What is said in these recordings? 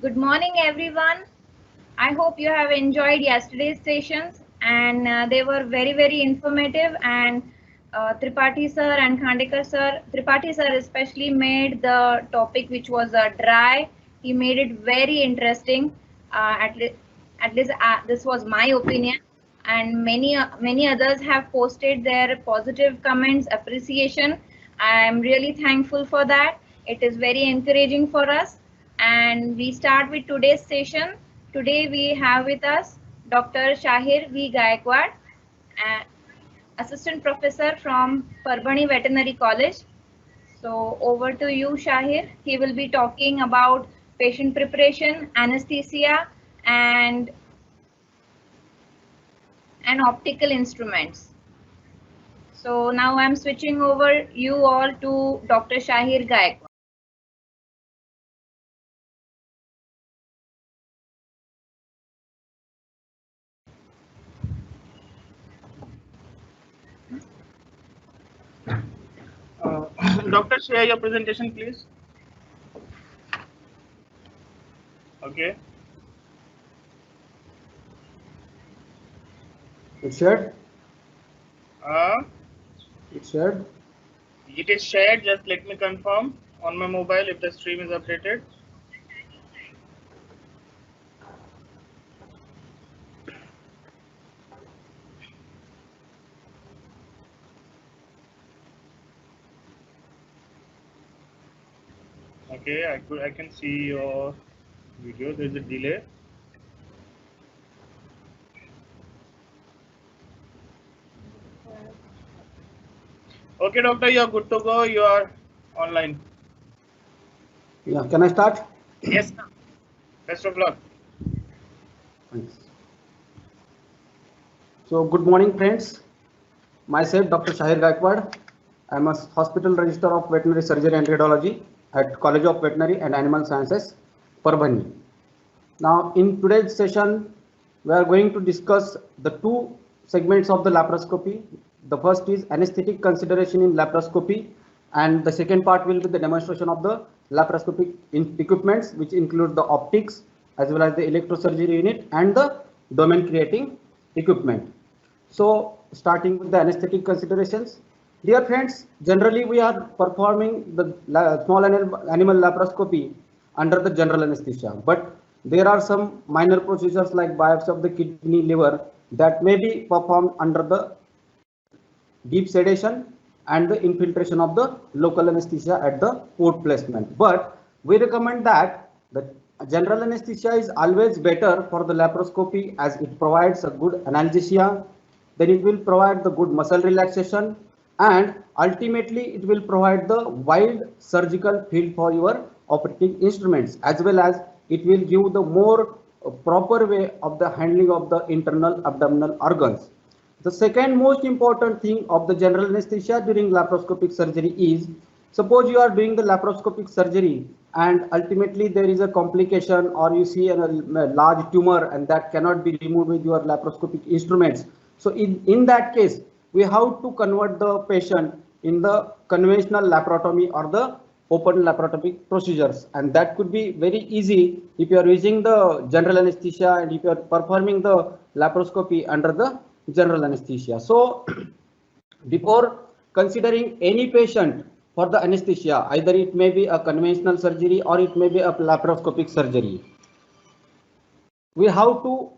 Good morning, everyone. I hope you have enjoyed yesterday's sessions and they were very informative. And Tripathi sir and Khandekar sir, Tripathi sir especially made the topic which was dry. He made it very interesting. At least this was my opinion. And many others have posted their positive comments, appreciation. I am really thankful for that. It is very encouraging for us. And we start with today's session. Today we have with us Dr. Shahir V. Gaikwad, uh, Assistant Professor from Parbhani Veterinary College. So over to you, Shahir. He will be talking about patient preparation, anesthesia, and optical instruments. So now I'm switching over you all to Dr. Shahir Gaikwad. Doctor, share your presentation, please. Okay. It's shared. Uh, It's shared. it is shared. Just let me confirm on my mobile if the stream is updated. Okay, I can see your video. There's a delay. Okay, doctor, you are good to go. You are online. Yeah. Can I start? Yes, sir. Best of luck. Thanks. So good morning, friends. Myself, Dr. Shahir Gaikwad. I am a hospital registrar of veterinary surgery and radiology at College of Veterinary and Animal Sciences, Parbhani. Now, in today's session, we are going to discuss the two segments of the laparoscopy. The first is anesthetic consideration in laparoscopy, and the second part will be the demonstration of the laparoscopic equipments, which include the optics as well as the electrosurgery unit and the domain creating equipment. So, starting with the anesthetic considerations. Dear friends, generally we are performing the small animal laparoscopy under the general anesthesia, but there are some minor procedures like biopsy of the kidney, liver that may be performed under the deep sedation and the infiltration of the local anesthesia at the port placement. But we recommend that the general anesthesia is always better for the laparoscopy as it provides a good analgesia, then it will provide the good muscle relaxation, and ultimately it will provide the wide surgical field for your operating instruments, as well as it will give the more proper way of the handling of the internal abdominal organs. The second most important thing of the general anesthesia during laparoscopic surgery is, suppose you are doing the laparoscopic surgery and ultimately there is a complication or you see a large tumor and that cannot be removed with your laparoscopic instruments. So in that case, we have to convert the patient in the conventional laparotomy or the open laparoscopic procedures, and that could be very easy if you are using the general anesthesia and if you are performing the laparoscopy under the general anesthesia. So before considering any patient for the anesthesia, either it may be a conventional surgery or it may be a laparoscopic surgery, we have to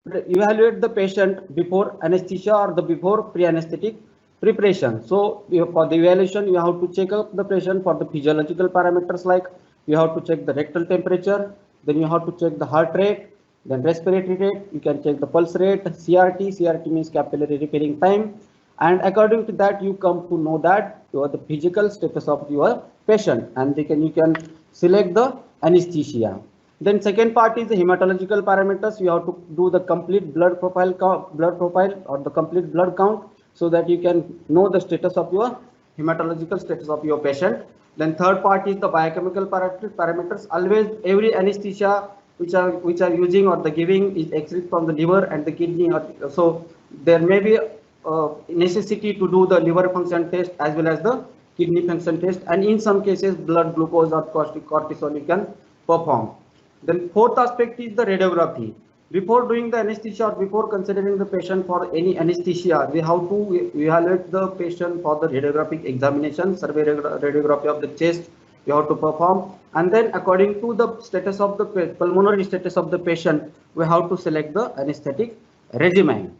evaluate the patient before anesthesia or the before pre-anesthetic preparation. So for the evaluation, you have to check up the patient for the physiological parameters, like you have to check the rectal temperature, then you have to check the heart rate, then respiratory rate, you can check the pulse rate, CRT means capillary repairing time, and according to that you come to know that you are the physical status of your patient, and you can select the anesthesia. Then second part is the hematological parameters. You have to do the complete blood profile or the complete blood count, so that you can know the status of your hematological status of your patient. Then third part is the biochemical parameters. Always every anesthesia which are using or the giving is extracted from the liver and the kidney. So there may be necessity to do the liver function test as well as the kidney function test, and in some cases blood glucose or cortisol you can perform. Then fourth aspect is the radiography. Before doing the anesthesia or before considering the patient for any anesthesia, we have to evaluate the patient for the radiographic examination, survey radiography of the chest we have to perform, and then according to the status of the pulmonary status of the patient, we have to select the anesthetic regimen.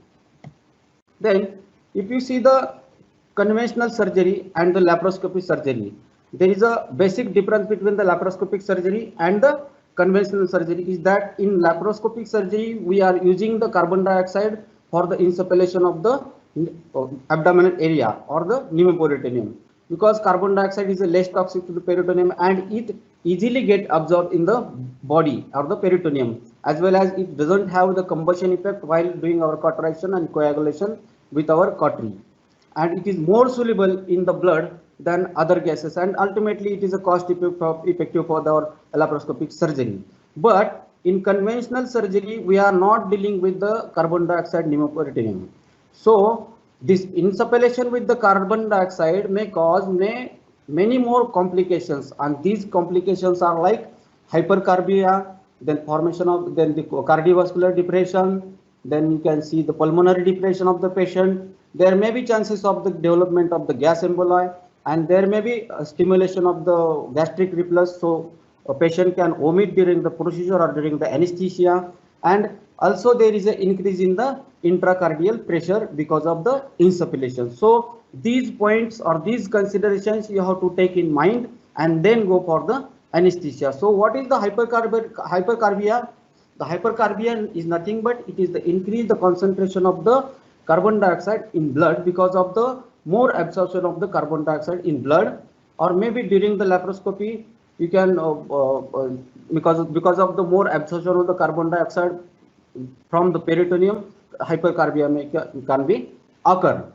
Then if you see the conventional surgery and the laparoscopy surgery, there is a basic difference between the laparoscopic surgery and the conventional surgery is that in laparoscopic surgery we are using the carbon dioxide for the insufflation of the abdominal area or the pneumoperitoneum, because carbon dioxide is less toxic to the peritoneum and it easily get absorbed in the body or the peritoneum, as well as it doesn't have the combustion effect while doing our cauterization and coagulation with our cautery, and it is more soluble in the blood than other gases, and ultimately it is a cost effective for our laparoscopic surgery. But in conventional surgery we are not dealing with the carbon dioxide pneumoperitoneum, so this insufflation with the carbon dioxide may cause many more complications, and these complications are like hypercarbia, then formation of the cardiovascular depression, then you can see the pulmonary depression of the patient. There may be chances of the development of the gas emboli, and there may be a stimulation of the gastric reflux, so a patient can vomit during the procedure or during the anesthesia, and also there is an increase in the intracardial pressure because of the insufflation. So these points or these considerations you have to take in mind and then go for the anesthesia. So what is the hypercarbia? The hypercarbia is nothing but it is the increase the concentration of the carbon dioxide in blood because of the more absorption of the carbon dioxide in blood, or maybe during the laparoscopy you can because of the more absorption of the carbon dioxide from the peritoneum, hypercarbia can be occur.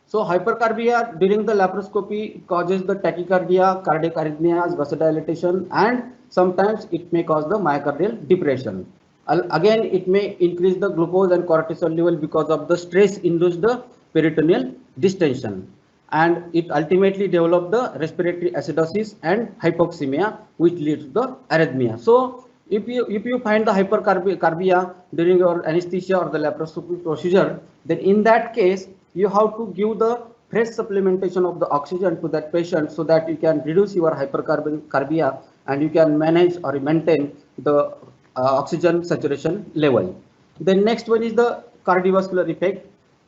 So hypercarbia during the laparoscopy causes the tachycardia, cardiac arrhythmias, vasodilatation, and sometimes it may cause the myocardial depression. Again, it may increase the glucose and cortisol level because of the stress induced the peritoneal distension, and it ultimately develop the respiratory acidosis and hypoxemia, which leads to the arrhythmia. So if you find the hypercarbia during your anesthesia or the laparoscopy procedure, then in that case you have to give the fresh supplementation of the oxygen to that patient so that you can reduce your hypercarbia and you can manage or maintain the oxygen saturation level. The next one is the cardiovascular effect.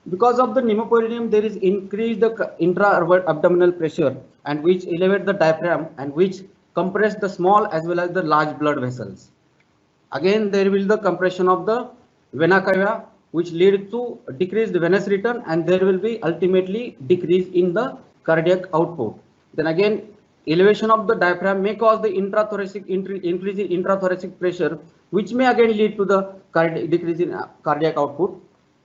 Because of the pneumoperitoneum, there is increased the intra-abdominal pressure, and which elevate the diaphragm and which compress the small as well as the large blood vessels. Again, there will be the compression of the vena cava, which leads to decreased venous return, and there will be ultimately decrease in the cardiac output. Then again, elevation of the diaphragm may cause the increase in intrathoracic pressure, which may again lead to the decrease in cardiac output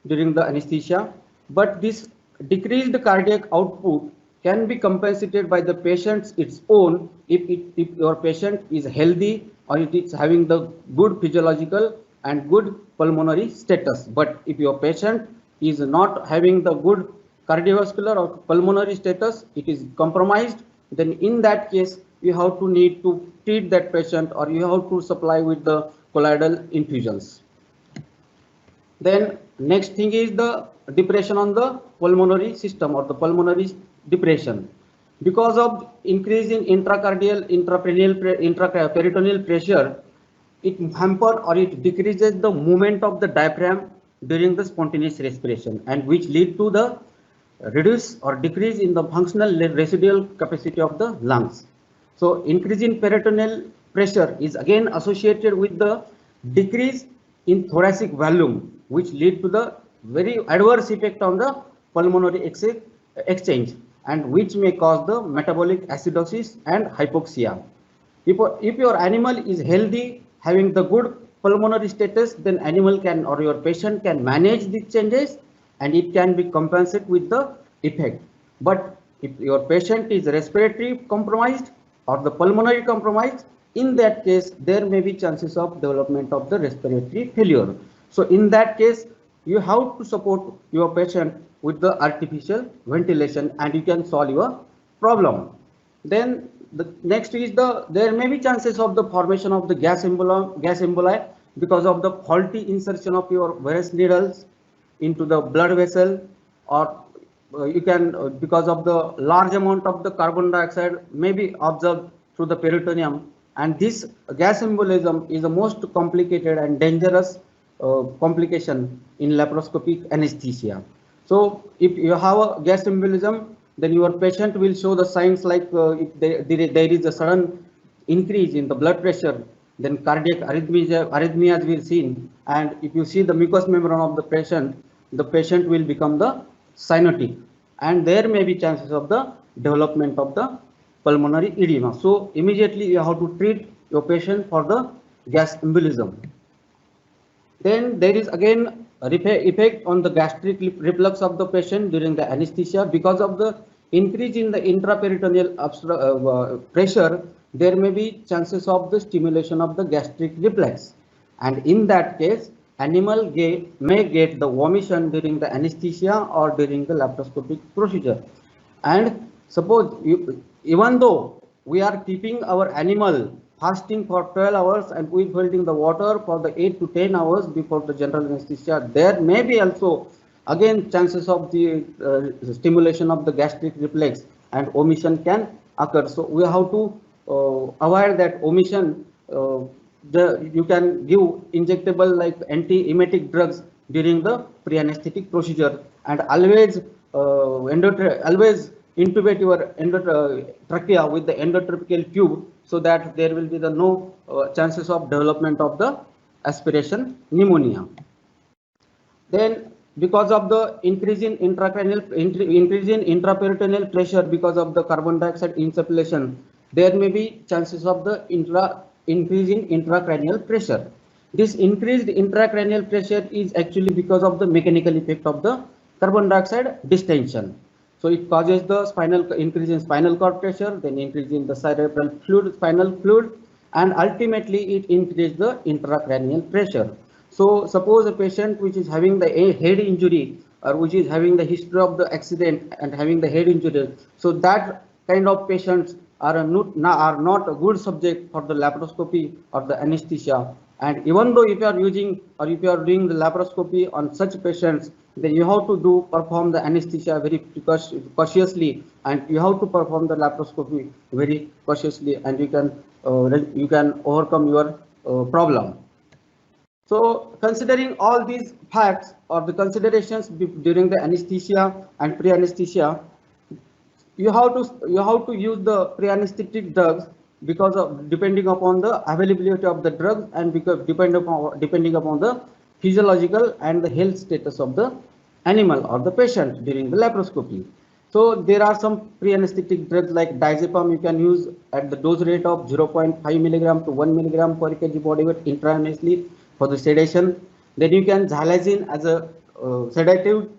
during the anesthesia. But this decreased cardiac output can be compensated by the patient's its own if your patient is healthy or it is having the good physiological and good pulmonary status. But if your patient is not having the good cardiovascular or pulmonary status, it is compromised, then in that case you have to need to treat that patient or you have to supply with the colloidal infusions. Then next thing is the depression on the pulmonary system or the pulmonary depression. Because of increase in intraperitoneal pressure, it hamper or it decreases the movement of the diaphragm during the spontaneous respiration, and which lead to the reduce or decrease in the functional residual capacity of the lungs. So increase in peritoneal pressure is again associated with the decrease in thoracic volume, which lead to the very adverse effect on the pulmonary exchange, and which may cause the metabolic acidosis and hypoxia. If your animal is healthy, having the good pulmonary status, then animal can or your patient can manage these changes and it can be compensated with the effect. But if your patient is respiratory compromised or the pulmonary compromised, in that case there may be chances of development of the respiratory failure. So in that case you have to support your patient with the artificial ventilation and you can solve your problem. Then the next is there may be chances of the formation of the gas emboli because of the faulty insertion of your various needles into the blood vessel, or you can because of the large amount of the carbon dioxide may be observed through the peritoneum, and this gas embolism is the most complicated and dangerous complication in laparoscopic anesthesia. So if you have a gas embolism, then your patient will show the signs like if there is a sudden increase in the blood pressure, then cardiac arrhythmias will seen, and if you see the mucous membrane of the patient will become the cyanotic, and there may be chances of the development of the pulmonary edema. So immediately you have to treat your patient for the gas embolism. Then there is again a effect on the gastric reflux of the patient during the anesthesia because of the increase in the intraperitoneal pressure. There may be chances of the stimulation of the gastric reflex, and in that case animal may get the vomition during the anesthesia or during the laparoscopic procedure. And suppose even though we are keeping our animal fasting for 12 hours and withholding the water for the 8 to 10 hours before the general anesthesia, there may be also again chances of the stimulation of the gastric reflex, and omission can occur. So we have to avoid that omission. You can give injectable like anti-emetic drugs during the pre-anesthetic procedure, and always always intubate your trachea with the endotracheal tube, so that there will be no chances of development of the aspiration pneumonia. Then because of the increase in intraperitoneal pressure because of the carbon dioxide insufflation, there may be chances of the increase in intracranial pressure. This increased intracranial pressure is actually because of the mechanical effect of the carbon dioxide distension. So it causes the increase in spinal cord pressure, then increase in the cerebral fluid, spinal fluid, and ultimately it increases the intracranial pressure. So suppose a patient which is having the head injury, or which is having the history of the accident and having the head injury, so that kind of patients are not a good subject for the laparoscopy or the anesthesia. And even though if you are using or if you are doing the laparoscopy on such patients, then you have to perform the anesthesia very cautiously, and you have to perform the laparoscopy very cautiously, and you can overcome your problem. So considering all these facts or the considerations during the anesthesia and pre-anesthesia, you have to use the pre-anesthetic drugs because of depending upon the availability of the drugs, and because depending upon the physiological and the health status of the animal or the patient during the laparoscopy. So there are some pre-anesthetic drugs like diazepam you can use at the dose rate of 0.5 milligram to 1 milligram per kg body weight intravenously for the sedation. Then you can xylazine as a sedative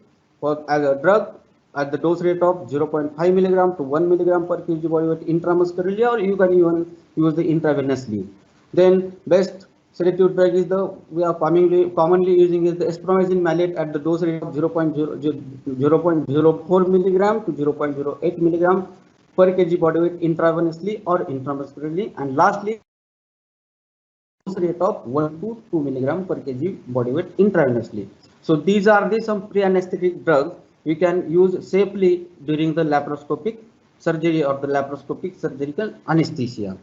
as a drug at the dose rate of 0.5 milligram to 1 milligram per kg body weight intramuscularly, or you can even use the intravenously. Then best sedative drug is we are commonly using is the espromazine maleate at the dose rate of 0.04 milligram to 0.08 milligram per kg body weight intravenously or intramuscularly. And lastly, dose rate of 1 to 2 milligram per kg body weight intravenously. So these are some pre-anesthetic drugs we can use safely during the laparoscopic surgery or the laparoscopic surgical anesthesia.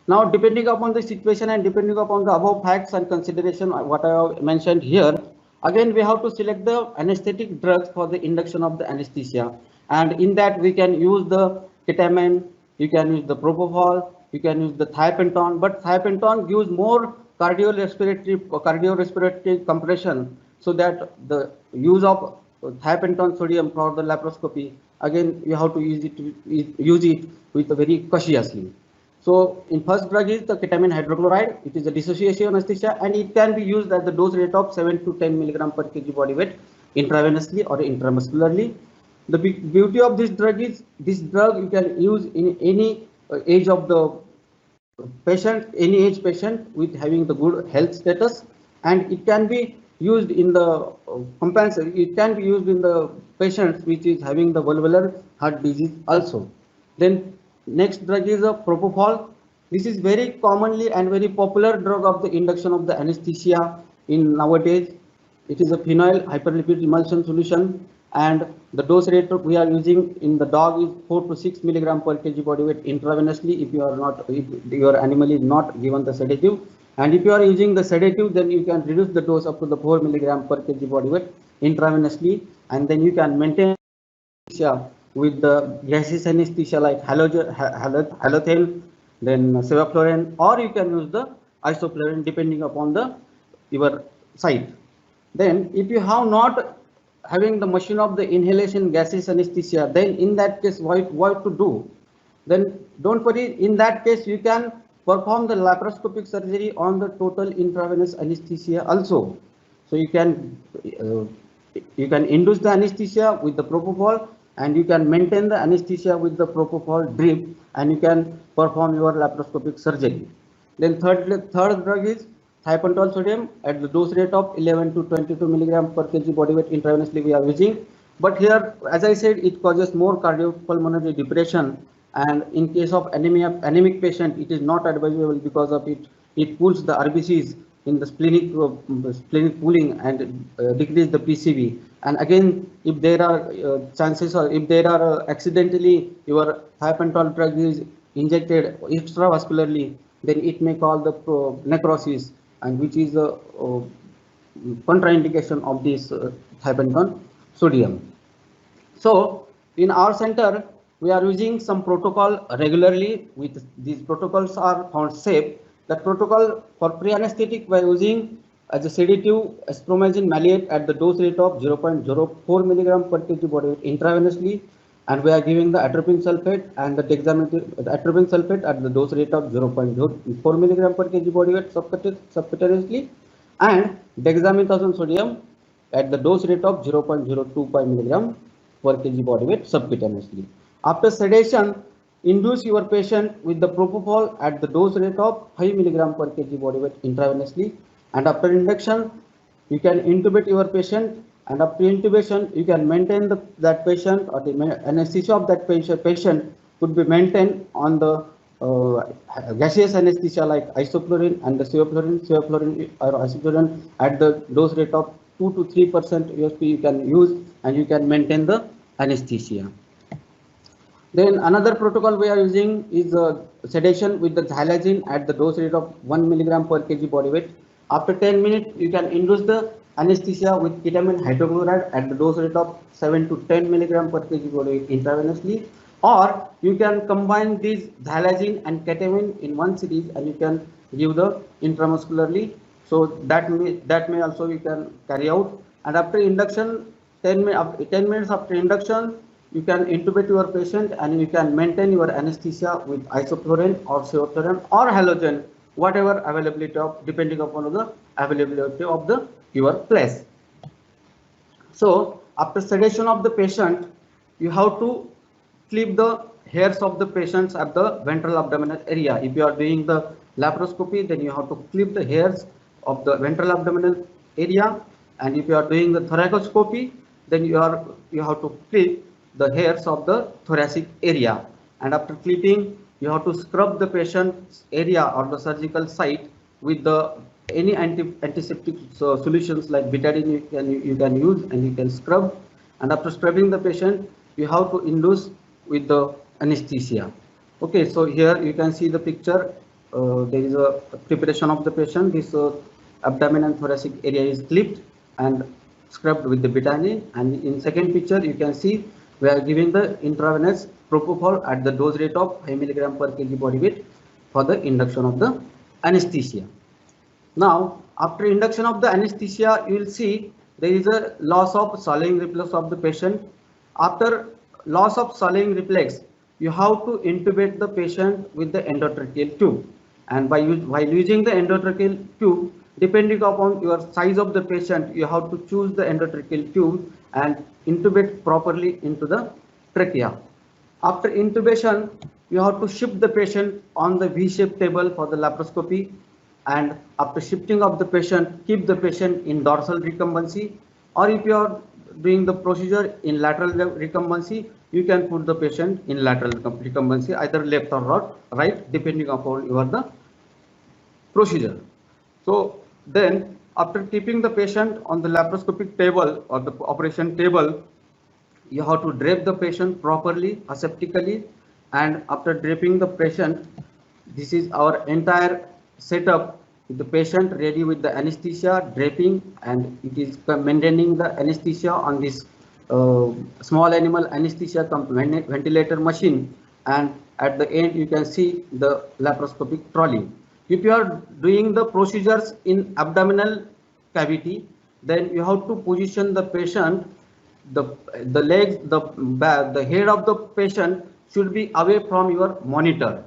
Now, depending upon the situation and depending upon the above facts and consideration what I have mentioned here, again we have to select the anesthetic drugs for the induction of the anesthesia, and in that we can use the ketamine, you can use the propofol, you can use the thiopentone, but thiopentone gives more cardiorespiratory compression, so that the use of thiopentone sodium for the laparoscopy, again you have to use it with very cautiously. So in first drug is the ketamine hydrochloride. It is a dissociation anesthesia, and it can be used at the dose rate of 7 to 10 milligram per kg body weight intravenously or intramuscularly. The beauty of this drug is this drug you can use in any age of the patient, any age patient with having the good health status, and it can be used in the it can be used in the patients which is having the valvular heart disease also. Then Next drug is a propofol. This is very commonly and very popular drug of the induction of the anesthesia in nowadays. It is a phenyl hyperlipid emulsion solution, and the dose rate we are using in the dog is 4 to 6 milligram per kg body weight intravenously if your animal is not given the sedative. And if you are using the sedative, then you can reduce the dose up to the 4 milligram per kg body weight intravenously, and then you can maintain anesthesia with the gaseous anesthesia like halothane, then sevoflurane, or you can use the isoflurane depending upon the your site. Then if you have not having the machine of the inhalation gaseous anesthesia, then in that case what to do? Then don't worry, in that case you can perform the laparoscopic surgery on the total intravenous anesthesia also. So you can induce the anesthesia with the propofol, and you can maintain the anesthesia with the propofol drip, and you can perform your laparoscopic surgery. Then third drug is thiopentol sodium at the dose rate of 11 to 22 milligram per kg body weight intravenously we are using. But here, as I said, it causes more cardiopulmonary depression, and in case of anemic patient, it is not advisable because of it pulls the RBCs in the splenic pooling and decrease the PCV. And again, if there are chances, or if there are accidentally your thiopentol drug is injected extravascularly, then it may cause the necrosis, and which is a contraindication of this thiopentol sodium. So in our center, we are using some protocol regularly. With these protocols are found safe. That protocol for pre-anesthetic we are using as a sedative espromazine maleate at the dose rate of 0.04 milligram per kg body weight intravenously, and we are giving the atropine sulfate and the atropine sulfate at the dose rate of 0.04 milligram per kg body weight subcutaneously, and dexamethasone sodium at the dose rate of 0.025 milligram per kg body weight subcutaneously. After sedation, induce your patient with the propofol at the dose rate of 5 milligram per kg body weight intravenously, and after induction, you can intubate your patient, and after intubation, you can maintain that patient, or the anesthesia of that patient could be maintained on the gaseous anesthesia like isoflurane and the sevoflurane or isoflurane at the dose rate of 2 to 3% USP you can use, and you can maintain the anesthesia. Then another protocol we are using is sedation with the xylazine at the dose rate of 1 milligram per kg body weight. After 10 minutes, you can induce the anesthesia with ketamine hydrochloride at the dose rate of 7 to 10 milligram per kg body weight intravenously, or you can combine these xylazine and ketamine in one series, and you can give the intramuscularly. So that may also you can carry out. And after induction, 10 minutes after induction, you can intubate your patient, and you can maintain your anesthesia with isoflurane or sevoflurane or halogen, whatever availability of, depending upon the availability of your place. So after sedation of the patient, you have to clip the hairs of the patients at the ventral abdominal area. If you are doing the laparoscopy, then you have to clip the hairs of the ventral abdominal area, and if you are doing the thoracoscopy, then you have to clip the hairs of the thoracic area. And after clipping, you have to scrub the patient's area or the surgical site with the any antiseptic solutions like betadine you can use, and you can scrub. And after scrubbing the patient, you have to induce with the anesthesia. Okay, so here you can see the picture. There is a preparation of the patient. This abdomen and thoracic area is clipped and scrubbed with the betadine. And in second picture, you can see we are giving the intravenous propofol at the dose rate of 5 milligram per kg body weight for the induction of the anesthesia. Now, after induction of the anesthesia, you will see there is a loss of swallowing reflex of the patient. After loss of swallowing reflex, you have to intubate the patient with the endotracheal tube. And while using the endotracheal tube, depending upon your size of the patient, you have to choose the endotracheal tube and intubate properly into the trachea. After intubation, you have to shift the patient on the V-shaped table for the laparoscopy, and after shifting of the patient, keep the patient in dorsal recumbency, or if you are doing the procedure in lateral recumbency, you can put the patient in lateral recumbency, either left or right, depending upon your the procedure. So then after keeping the patient on the laparoscopic table or the operation table, you have to drape the patient properly aseptically, and after draping the patient, this is our entire setup with the patient ready with the anesthesia, draping, and it is maintaining the anesthesia on this small animal anesthesia ventilator machine, and at the end you can see the laparoscopic trolley. If you are doing the procedures in abdominal cavity, then you have to position the patient, the legs, the head of the patient should be away from your monitor.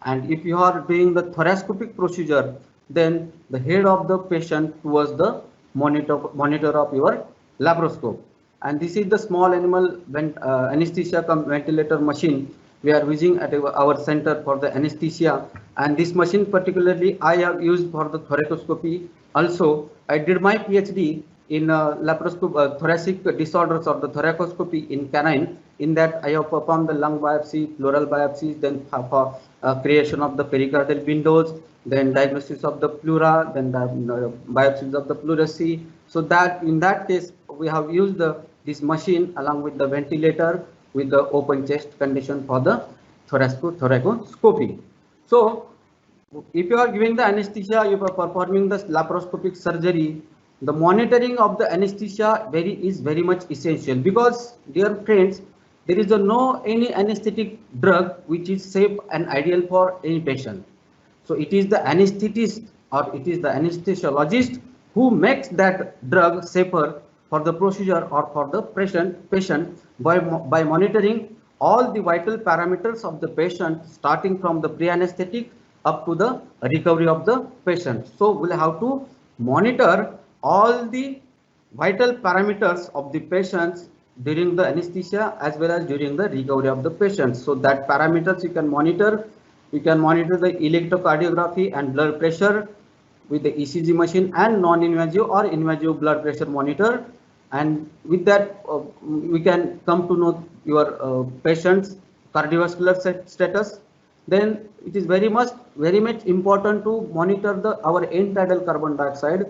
And if you are doing the thoracoscopic procedure, then the head of the patient towards the monitor of your laparoscope. And this is the small animal anesthesia ventilator machine we are using at our center for the anesthesia. And this machine particularly I have used for the thoracoscopy. Also, I did my PhD in thoracic disorders of the thoracoscopy in canine. In that, I have performed the lung biopsy, pleural biopsies, then for creation of the pericardial windows, then diagnosis of the pleura, then the biopsies of the pleurisy. So that in that case, we have used this machine along with the ventilator with the open chest condition for the thoracoscopy. So if you are giving the anesthesia, you are performing the laparoscopic surgery, the monitoring of the anesthesia is very much essential, because dear friends, there is no any anesthetic drug which is safe and ideal for any patient. So it is the anesthetist or it is the anesthesiologist who makes that drug safer for the procedure or for the patient by monitoring all the vital parameters of the patient, starting from the pre-anesthetic up to the recovery of the patient. So we'll have to monitor all the vital parameters of the patients during the anesthesia as well as during the recovery of the patient. So that parameters you can monitor the electrocardiography and blood pressure with the ECG machine and non-invasive or invasive blood pressure monitor. And with that, we can come to know your patient's cardiovascular status. Then it is very much important to monitor our end tidal carbon dioxide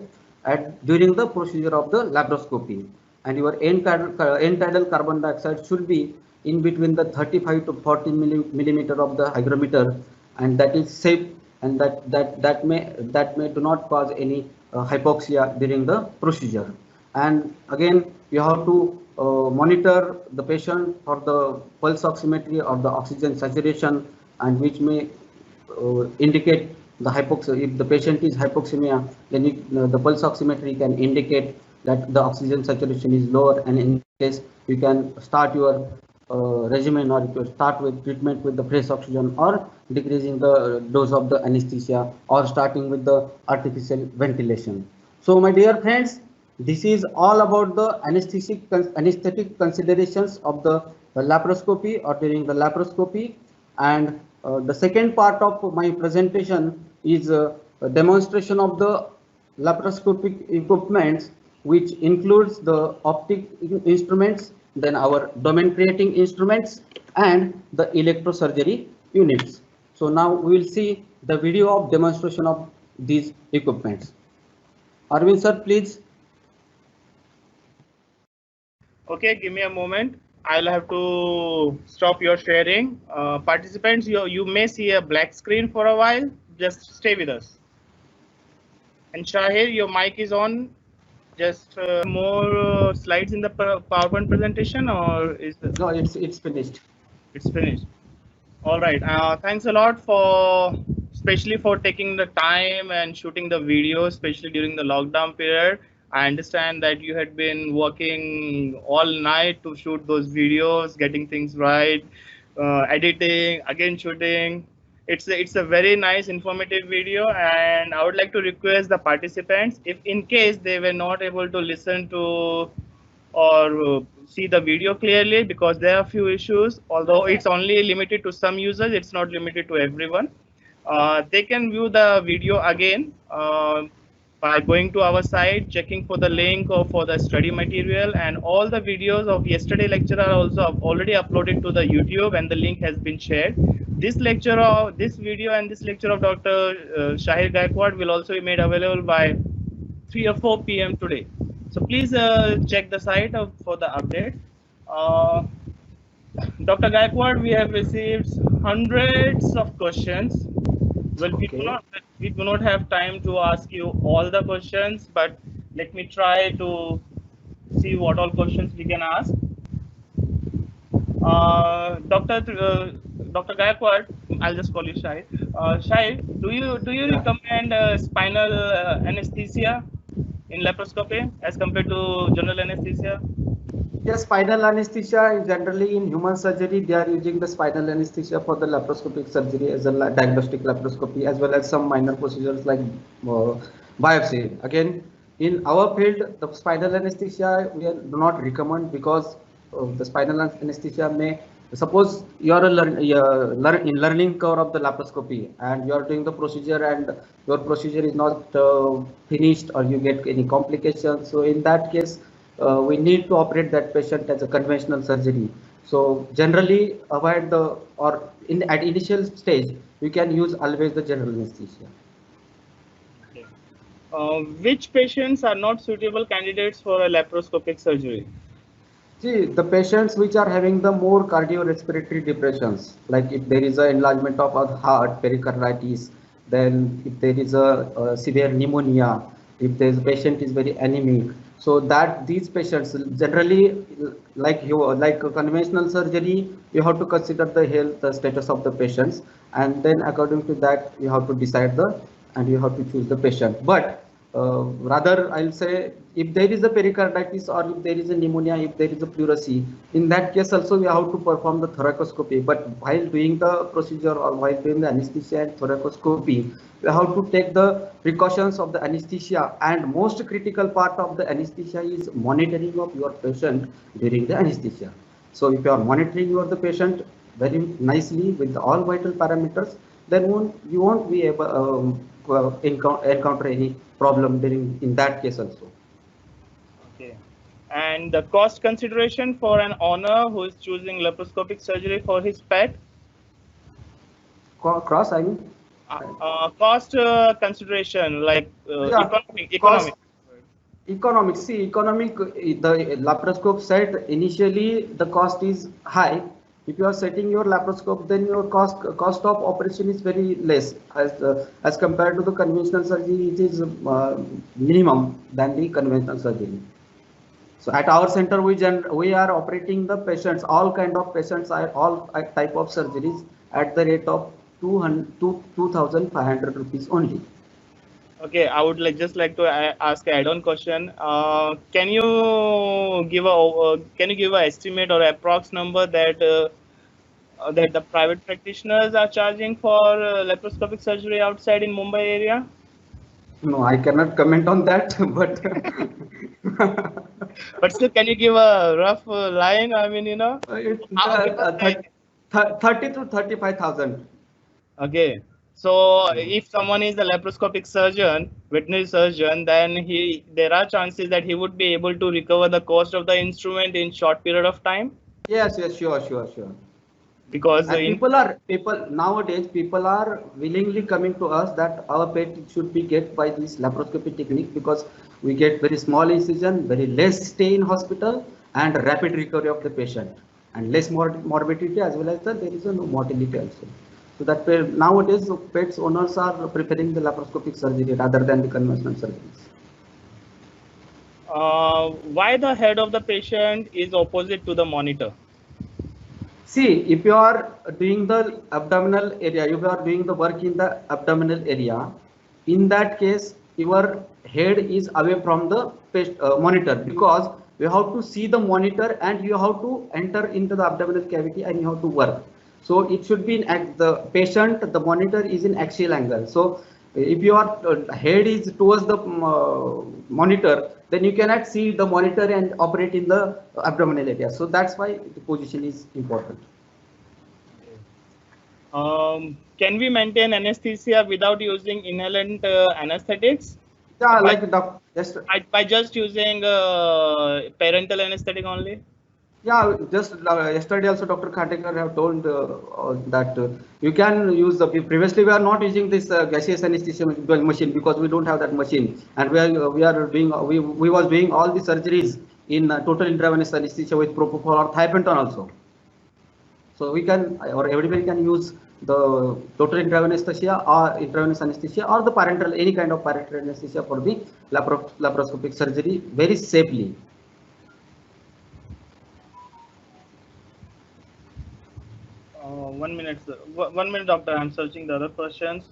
during the procedure of the laparoscopy. And your end tidal carbon dioxide should be in between the 35 to 40 millimeter of the hygrometer, and that is safe, and that may do not cause any hypoxia during the procedure. And again, you have to monitor the patient for the pulse oximetry or the oxygen saturation, and which may indicate the hypoxia. If the patient is hypoxemia, then the pulse oximetry can indicate that the oxygen saturation is lower, and in case you can start your regimen, or you start with treatment with the fresh oxygen, or decreasing the dose of the anesthesia, or starting with the artificial ventilation. So my dear friends, this is all about the anesthetic considerations of the laparoscopy or during the laparoscopy. And the second part of my presentation is a demonstration of the laparoscopic equipments, which includes the optic instruments, then our domain creating instruments, and the electrosurgery units. So now we will see the video of demonstration of these equipments. Arvind sir, please. Okay, give me a moment. I'll have to stop your sharing. Participants, you may see a black screen for a while. Just stay with us. And Shahir, your mic is on. Just more slides in the PowerPoint presentation, or is it? No, it's finished. It's finished. All right. Thanks a lot especially for taking the time and shooting the video, especially during the lockdown period. I understand that you had been working all night to shoot those videos, getting things right, editing, again shooting. It's a very nice, informative video, and I would like to request the participants, if in case they were not able to listen to or see the video clearly, because there are a few issues, although it's only limited to some users, it's not limited to everyone. They can view the video again by going to our site, checking for the link or for the study material, and all the videos of yesterday lecture are also already uploaded to the YouTube, and the link has been shared. This lecture of this video and this lecture of Dr. Shahir Gaikwad will also be made available by 3 or 4 p.m. today. So please check the site for the update. Uh, Dr. Gaikwad, we have received hundreds of questions. Well, Okay. we do not have time to ask you all the questions, but let me try to see what all questions we can ask. Dr. Gaikwad, I'll just call you Shai. Shai, do you Yeah. recommend spinal anesthesia in laparoscopy as compared to general anesthesia? Yes, spinal anesthesia generally in human surgery, they are using the spinal anesthesia for the laparoscopic surgery as a diagnostic laparoscopy, as well as some minor procedures like biopsy. Again, in our field, the spinal anesthesia do not recommend because the spinal anesthesia may suppose you are in learning curve of the laparoscopy and you are doing the procedure and your procedure is not finished or you get any complications. So in that case, we need to operate that patient as a conventional surgery. So generally avoid the or in at initial stage you can use always the general anesthesia. Okay. Which patients are not suitable candidates for a laparoscopic surgery? See, the patients which are having the more cardiorespiratory depressions, like if there is a enlargement of the heart, pericarditis, then if there is a severe pneumonia, if the patient is very anemic, so that these patients generally, like a conventional surgery, you have to consider the health the status of the patients, and then according to that you have to decide the and you have to choose the patient. But rather, I'll say if there is a pericarditis or if there is a pneumonia, if there is a pleurisy, in that case also we have to perform the thoracoscopy. But while doing the procedure or while doing the anesthesia and thoracoscopy, we have to take the precautions of the anesthesia. And most critical part of the anesthesia is monitoring of your patient during the anesthesia. So if you are monitoring the patient very nicely with all vital parameters, then you won't be able encounter any problem during in that case also. Okay. And the cost consideration for an owner who is choosing laparoscopic surgery for his pet? Cross, I mean. Cost consideration like Yeah, economic. cost. Economic, see, the laparoscope set initially the cost is high. If you are setting your laparoscope, then your cost of operation is very less as compared to the conventional surgery. It is minimum than the conventional surgery. So at our center, we are operating the patients, all kind of patients, are all type of surgeries at the rate of 2,500 rupees only. Okay, I would just like to ask an add-on question. Can you give a estimate or approx number that that the private practitioners are charging for laparoscopic surgery outside in Mumbai area? No, I cannot comment on that, but But still, can you give a rough line? I mean, because 30 to 35,000. okay. So if someone is a laparoscopic surgeon, veterinary surgeon, then there are chances that he would be able to recover the cost of the instrument in short period of time. Yes, sure. Because And people nowadays people are willingly coming to us that our pet should be get by this laparoscopy technique because we get very small incision, very less stay in hospital, and rapid recovery of the patient, and less morbidity as well as there is no mortality also. So that nowadays pets owners are preferring the laparoscopic surgery rather than the conventional surgeries. why the head of the patient is opposite to the monitor? See, if you are doing the abdominal area, if you are doing the work in the abdominal area, in that case, your head is away from the monitor because you have to see the monitor and you have to enter into the abdominal cavity and you have to work. So it should be in the patient, the monitor is in axial angle. So if your head is towards the monitor, then you cannot see the monitor and operate in the abdominal area. So that's why the position is important. Can we maintain anesthesia without using inhalant anesthetics? Yeah, by, like doc, yes, by just using parental anesthetic only? yeah, just yesterday also Dr. Khatekar have told that you can use the, previously we are not using this gaseous anesthesia machine because we don't have that machine, and we are doing we was doing all the surgeries in total intravenous anesthesia with propofol or thiopentone also. So we can, or everybody can use the total intravenous anesthesia or the parenteral, any kind of parenteral anesthesia for the laparoscopic surgery very safely. 1 minute, sir. 1 minute, doctor. I'm searching the other questions.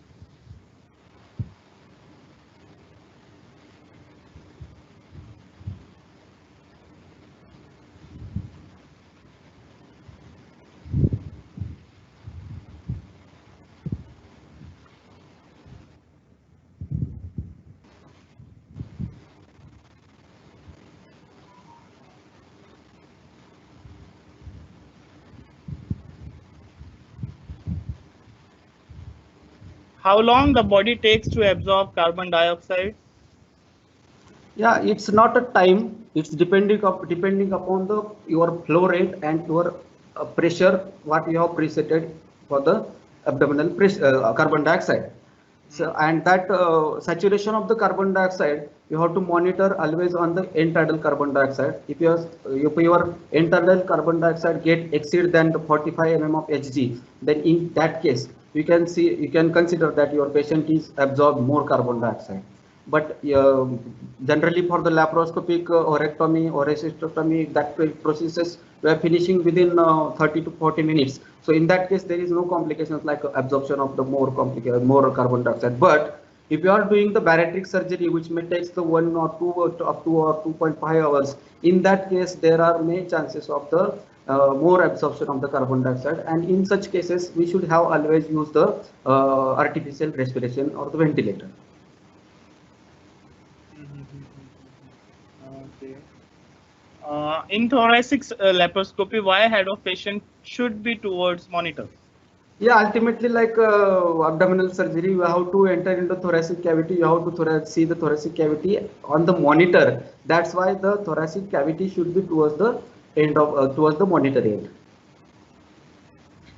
How long the body takes to absorb carbon dioxide? Yeah, it's not a time. It's depending upon the your flow rate and your pressure what you have presetted for the abdominal pressure, carbon dioxide. So and that saturation of the carbon dioxide you have to monitor always on the end-tidal carbon dioxide. If your end-tidal carbon dioxide get exceed than the 45 mm of Hg, then in that case you can consider that your patient is absorbed more carbon dioxide. But generally for the laparoscopic orectomy or asystotomy, that processes we are finishing within 30 to 40 minutes. So in that case, there is no complications like absorption of the more carbon dioxide. But if you are doing the bariatric surgery, which may takes the 1 or 2 or up to or 2.5 hours, in that case there are many chances of the more absorption of the carbon dioxide, and in such cases we should have always use the artificial respiration or the ventilator. Okay. In thoracic laparoscopy, why head of patient should be towards monitor? Yeah, ultimately, like abdominal surgery, you have to enter into thoracic cavity. You have to see the thoracic cavity on the monitor. That's why the thoracic cavity should be towards the end of towards the monitor end.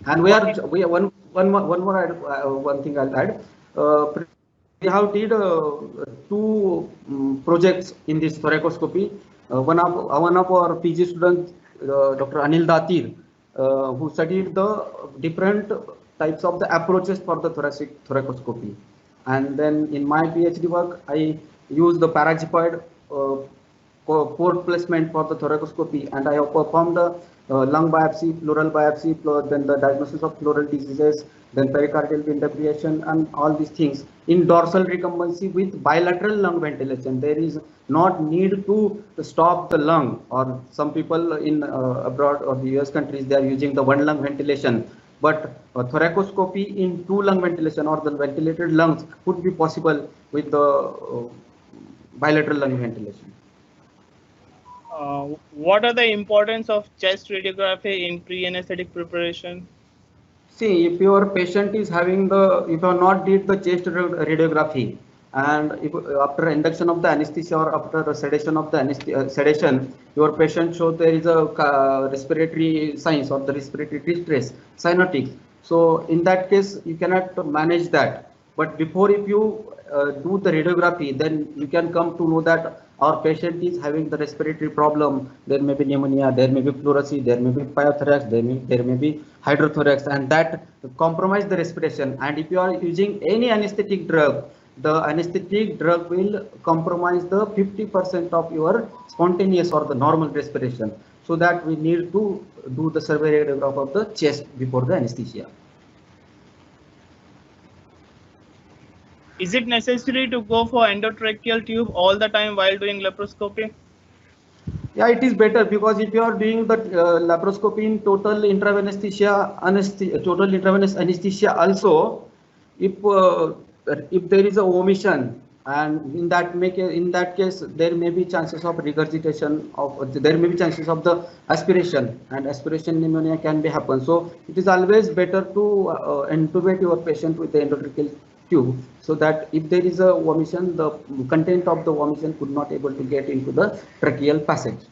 And we are one thing I'll add. We have did two projects in this thoracoscopy. One of our PG students, Dr. Anil Datir, who studied the different types of the approaches for the thoracoscopy. And then in my PhD work, I used the paragypoid port placement for the thoracoscopy, and I have performed the lung biopsy, pleural biopsy, then the diagnosis of pleural diseases, then pericardial defibrillation, and all these things in dorsal recumbency with bilateral lung ventilation. There is not need to stop the lung, or some people in abroad or the US countries, they are using the one lung ventilation. But thoracoscopy in two lung ventilation or the ventilated lungs could be possible with the bilateral lung ventilation. What are the importance of chest radiography in pre-anesthetic preparation? See, if your patient is having if you have not did the chest radiography, and if after induction of the anesthesia or after sedation of the sedation, your patient shows there is a respiratory signs or the respiratory distress, cyanotic. So in that case, you cannot manage that. But before, if you do the radiography, then you can come to know that our patient is having the respiratory problem. There may be pneumonia, there may be pleurisy, there may be pyothorax, there may be hydrothorax, and that compromise the respiration. And if you are using any anesthetic drug, the anesthetic drug will compromise the 50% of your spontaneous or the normal respiration. So that we need to do the survey radiograph of the chest before the anesthesia. Is it necessary to go for endotracheal tube all the time while doing laparoscopy? Yeah, it is better, because if you are doing the laparoscopy in total intravenous anesthesia also, if there is a omission, and in that case there may be chances of regurgitation there may be chances of the aspiration, and aspiration pneumonia can be happen. So it is always better to intubate your patient with the endotracheal tube, so that if there is a vomission, the content of the vomission could not able to get into the tracheal passage.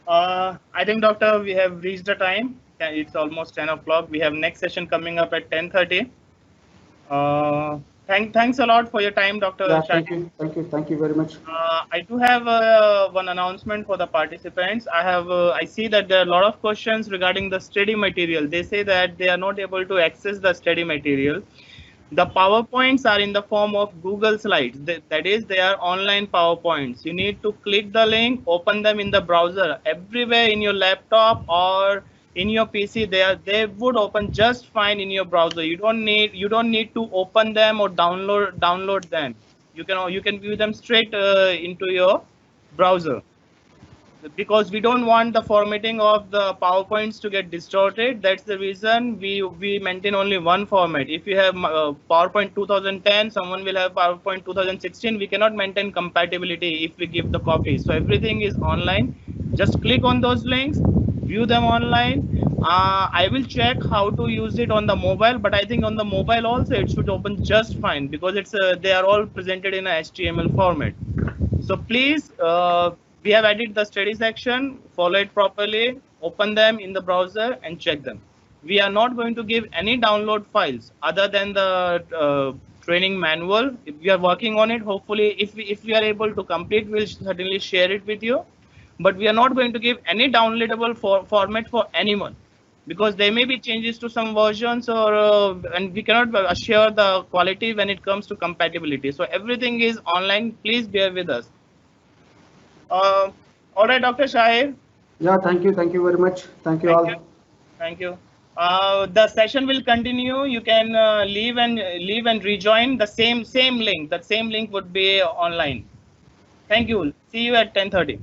I think, doctor, we have reached the time. It's almost 10 o'clock. We have next session coming up at 10:30. Thanks a lot for your time, Dr. Yeah, Shahir. thank you very much. I do have one announcement for the participants. I see that there are a lot of questions regarding the study material. They say that they are not able to access the study material. The PowerPoints are in the form of Google Slides. That is, they are online PowerPoints. You need to click the link, open them in the browser. Everywhere in your laptop or in your PC, they would open just fine in your browser. You don't need to open them or download them. You can view them straight into your browser. Because we don't want the formatting of the PowerPoints to get distorted. That's the reason we maintain only one format. If you have PowerPoint 2010, someone will have PowerPoint 2016. We cannot maintain compatibility if we give the copies. So everything is online. Just click on those links, view them online. I will check how to use it on the mobile, but I think on the mobile also it should open just fine because they are all presented in a HTML format. So please, we have added the study section, follow it properly, open them in the browser and check them. We are not going to give any download files other than the training manual. If we are working on it, hopefully if we are able to complete, we'll certainly share it with you. But we are not going to give any downloadable format for anyone, because there may be changes to some versions and we cannot assure the quality when it comes to compatibility. So everything is online. Please bear with us. All right, Dr. Shahir. Yeah, thank you very much. Thank you all. Thank you. The session will continue. You can leave and rejoin the same link. That same link would be online. Thank you. See you at 10:30.